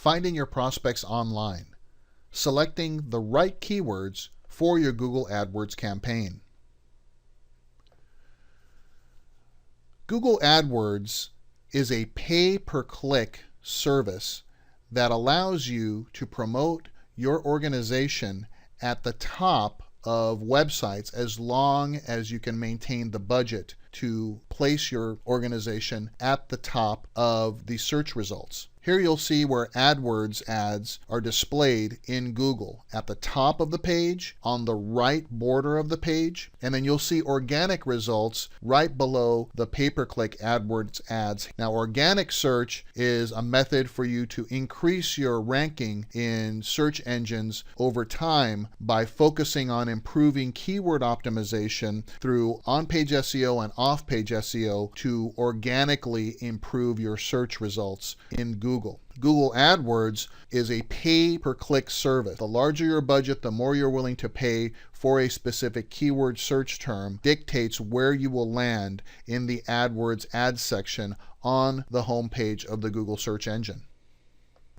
finding your prospects online, selecting the right keywords for your Google AdWords campaign. Google AdWords is a pay-per-click service that allows you to promote your organization at the top of websites as long as you can maintain the budget to place your organization at the top of the search results. Here you'll see where AdWords ads are displayed in Google at the top of the page, on the right border of the page, and then you'll see organic results right below the pay-per-click AdWords ads. Now, organic search is a method for you to increase your ranking in search engines over time by focusing on improving keyword optimization through on-page SEO and off-page SEO to organically improve your search results in Google. Google AdWords is a pay-per-click service. The larger your budget, the more you're willing to pay for a specific keyword search term dictates where you will land in the AdWords ads section on the homepage of the Google search engine.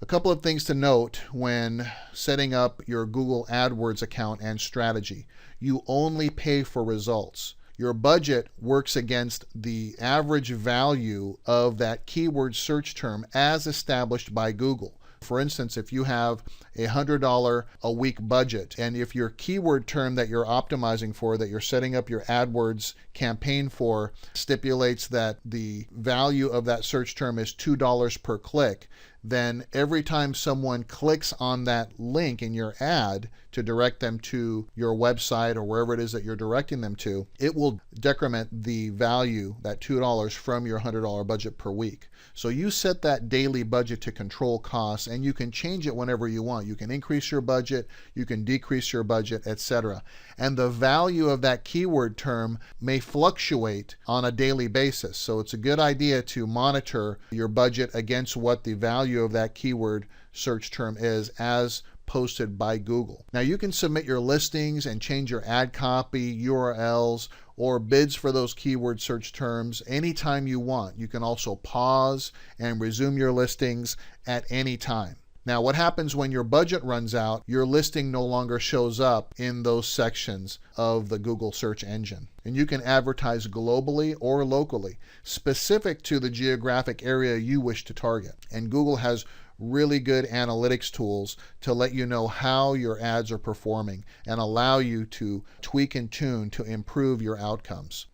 A couple of things to note when setting up your Google AdWords account and strategy. You only pay for results. Your budget works against the average value of that keyword search term as established by Google. For instance, if you have a $100 a week budget, and if your keyword term that you're optimizing for, that you're setting up your AdWords campaign for, stipulates that the value of that search term is $2 per click, then every time someone clicks on that link in your ad to direct them to your website or wherever it is that you're directing them to, it will decrement the value, that $2 from your $100 budget per week. So you set that daily budget to control costs, and you can change it whenever you want. You can increase your budget, you can decrease your budget, etc. And the value of that keyword term may fluctuate on a daily basis. So it's a good idea to monitor your budget against what the value of that keyword search term is as posted by Google. Now you can submit your listings and change your ad copy, URLs, or bids for those keyword search terms anytime you want. You can also pause and resume your listings at any time. Now, what happens when your budget runs out? Your listing no longer shows up in those sections of the Google search engine. And you can advertise globally or locally, specific to the geographic area you wish to target. And Google has really good analytics tools to let you know how your ads are performing and allow you to tweak and tune to improve your outcomes.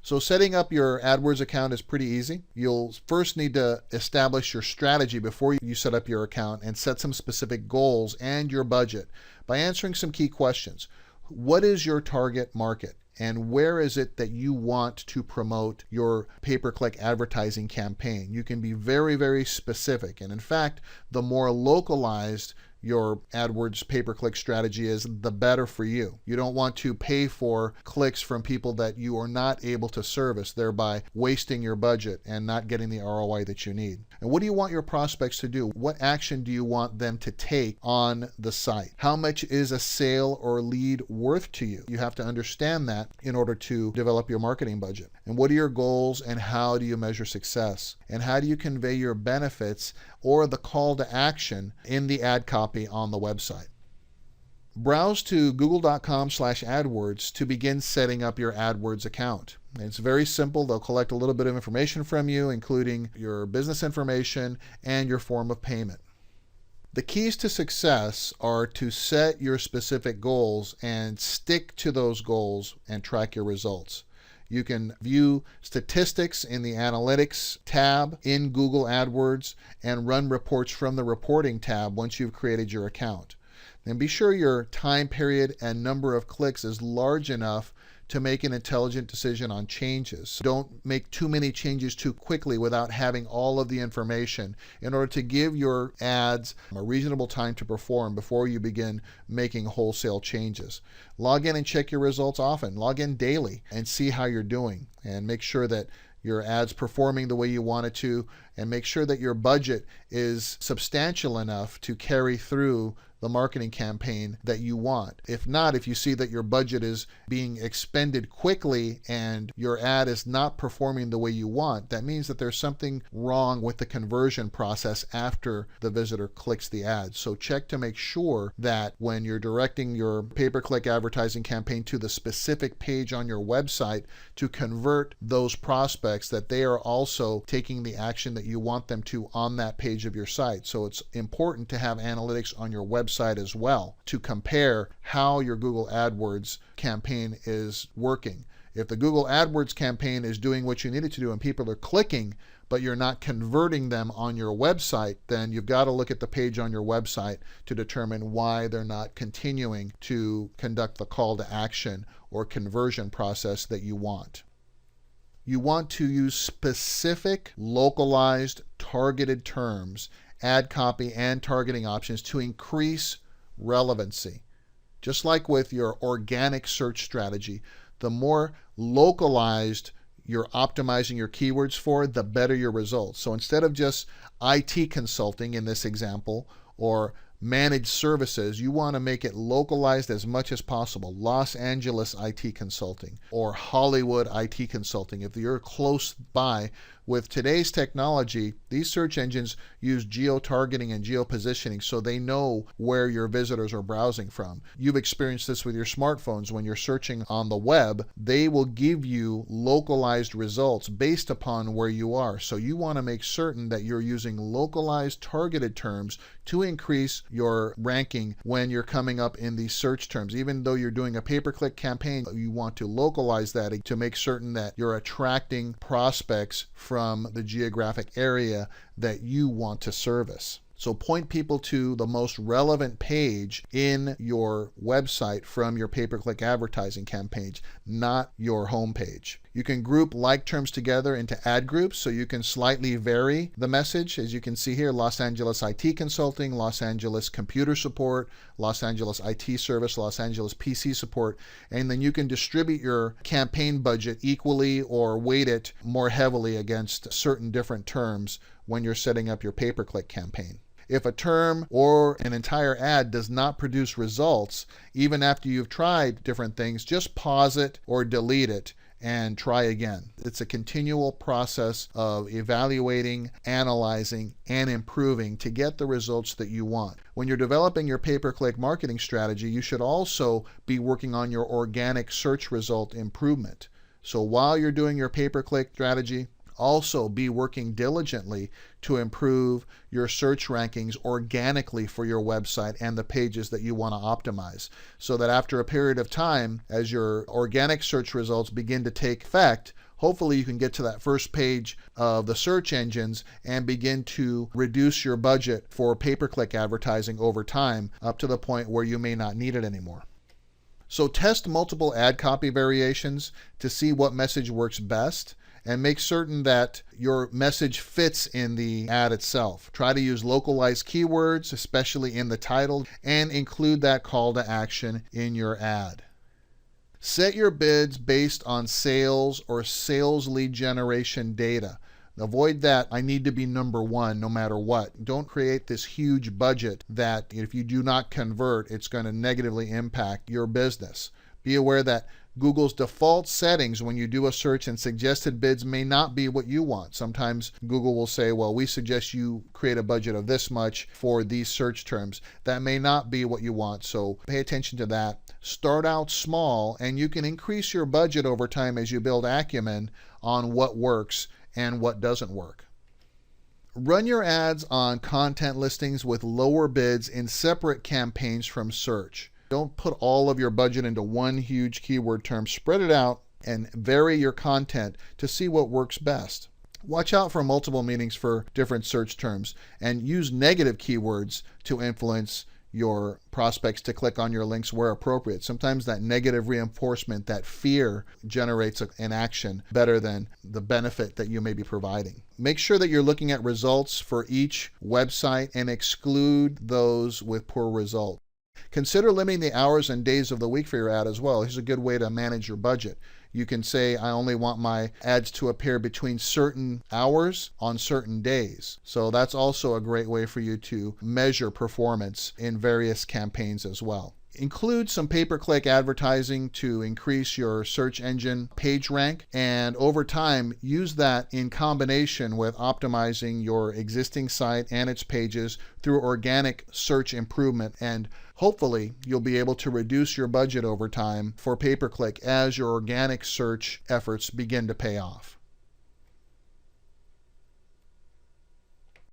So setting up your AdWords account is pretty easy. You'll first need to establish your strategy before you set up your account and set some specific goals and your budget by answering some key questions. What is your target market? And where is it that you want to promote your pay-per-click advertising campaign? You can be very, very specific. And in fact, the more localized your AdWords pay-per-click strategy is, the better for you. You don't want to pay for clicks from people that you are not able to service, thereby wasting your budget and not getting the ROI that you need. And what do you want your prospects to do? What action do you want them to take on the site? How much is a sale or lead worth to you? You have to understand that in order to develop your marketing budget. And what are your goals and how do you measure success? And how do you convey your benefits or the call to action in the ad copy on the website? Browse to google.com/AdWords to begin setting up your AdWords account. It's very simple. They'll collect a little bit of information from you, including your business information and your form of payment. The keys to success are to set your specific goals and stick to those goals and track your results. You can view statistics in the Analytics tab in Google AdWords and run reports from the Reporting tab once you've created your account. And be sure your time period and number of clicks is large enough to make an intelligent decision on changes. Don't make too many changes too quickly without having all of the information in order to give your ads a reasonable time to perform before you begin making wholesale changes. Log in and check your results often. Log in daily and see how you're doing and make sure that your ad's performing the way you want it to and make sure that your budget is substantial enough to carry through the marketing campaign that you want. If not, if you see that your budget is being expended quickly and your ad is not performing the way you want, that means that there's something wrong with the conversion process after the visitor clicks the ad. So check to make sure that when you're directing your pay-per-click advertising campaign to the specific page on your website to convert those prospects, that they are also taking the action that you want them to on that page of your site. So it's important to have analytics on your website as well to compare how your Google AdWords campaign is working. If the Google AdWords campaign is doing what you need it to do and people are clicking, but you're not converting them on your website, then you've got to look at the page on your website to determine why they're not continuing to conduct the call to action or conversion process that you want. You want to use specific, localized, targeted terms, ad copy, and targeting options to increase relevancy. Just like with your organic search strategy, the more localized you're optimizing your keywords for, the better your results. So instead of just IT consulting in this example, or managed services, you want to make it localized as much as possible. Los Angeles IT consulting or Hollywood IT consulting. If you're close by, with today's technology, these search engines use geo-targeting and geo-positioning so they know where your visitors are browsing from. You've experienced this with your smartphones. When you're searching on the web, they will give you localized results based upon where you are. So you want to make certain that you're using localized targeted terms to increase your ranking when you're coming up in these search terms. Even though you're doing a pay-per-click campaign, you want to localize that to make certain that you're attracting prospects from the geographic area that you want to service. So point people to the most relevant page in your website from your pay-per-click advertising campaign, not your home page. You can group like terms together into ad groups so you can slightly vary the message. As you can see here, Los Angeles IT Consulting, Los Angeles Computer Support, Los Angeles IT Service, Los Angeles PC Support, and then you can distribute your campaign budget equally or weight it more heavily against certain different terms when you're setting up your pay-per-click campaign. If a term or an entire ad does not produce results, even after you've tried different things, just pause it or delete it and try again. It's a continual process of evaluating, analyzing, and improving to get the results that you want. When you're developing your pay-per-click marketing strategy, you should also be working on your organic search result improvement. So while you're doing your pay-per-click strategy, also be working diligently to improve your search rankings organically for your website and the pages that you want to optimize, so that after a period of time, as your organic search results begin to take effect, hopefully you can get to that first page of the search engines and begin to reduce your budget for pay-per-click advertising over time up to the point where you may not need it anymore. So test multiple ad copy variations to see what message works best, and make certain that your message fits in the ad itself. Try to use localized keywords, especially in the title, and include that call to action in your ad. Set your bids based on sales or sales lead generation data. Avoid that I need to be number one no matter what. Don't create this huge budget that if you do not convert, it's going to negatively impact your business. Be aware that Google's default settings when you do a search and suggested bids may not be what you want. Sometimes Google will say, well, we suggest you create a budget of this much for these search terms. That may not be what you want, so pay attention to that. Start out small, and you can increase your budget over time as you build acumen on what works and what doesn't work. Run your ads on content listings with lower bids in separate campaigns from search. Don't put all of your budget into one huge keyword term. Spread it out and vary your content to see what works best. Watch out for multiple meanings for different search terms and use negative keywords to influence your prospects to click on your links where appropriate. Sometimes that negative reinforcement, that fear, generates an action better than the benefit that you may be providing. Make sure that you're looking at results for each website and exclude those with poor results. Consider limiting the hours and days of the week for your ad as well. Here's a good way to manage your budget. You can say, I only want my ads to appear between certain hours on certain days. So that's also a great way for you to measure performance in various campaigns as well. Include some pay-per-click advertising to increase your search engine page rank, and over time use that in combination with optimizing your existing site and its pages through organic search improvement, and hopefully you'll be able to reduce your budget over time for pay-per-click as your organic search efforts begin to pay off.